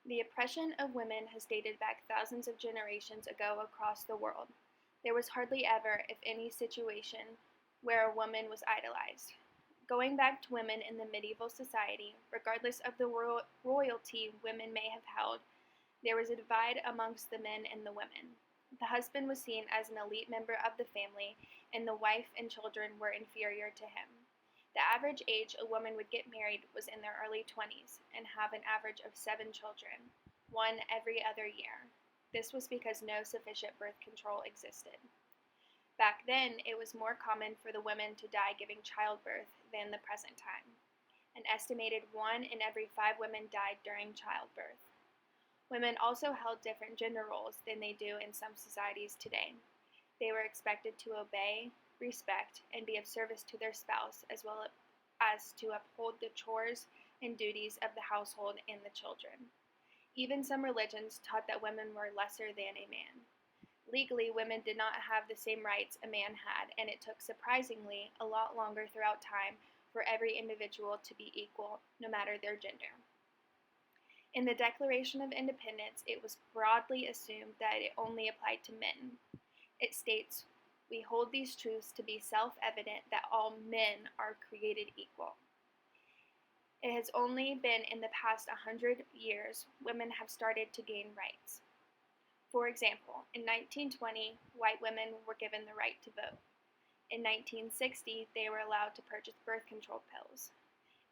The oppression of women has dated back thousands of generations ago across the world. There was hardly ever, if any, situation where a woman was idolized. Going back to women in the medieval society, regardless of the royalty women may have held, there was a divide amongst the men and the women. The husband was seen as an elite member of the family, and the wife and children were inferior to him. The average age a woman would get married was in their early 20s and have an average of 7 children, one every other year. This was because no sufficient birth control existed. Back then, it was more common for the women to die giving childbirth than the present time. An estimated 1 in every 5 women died during childbirth. Women also held different gender roles than they do in some societies today. They were expected to obey, respect, and be of service to their spouse, as well as to uphold the chores and duties of the household and the children. Even some religions taught that women were lesser than a man. Legally, women did not have the same rights a man had, and it took surprisingly a lot longer throughout time for every individual to be equal, no matter their gender. In the Declaration of Independence, it was broadly assumed that it only applied to men. It states, "We hold these truths to be self-evident that all men are created equal." It has only been in the past 100 years women have started to gain rights. For example, in 1920, white women were given the right to vote. In 1960, they were allowed to purchase birth control pills.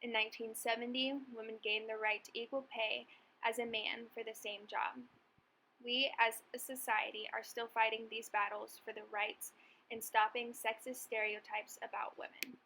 In 1970, women gained the right to equal pay as a man for the same job. We, as a society, are still fighting these battles for the rights and stopping sexist stereotypes about women.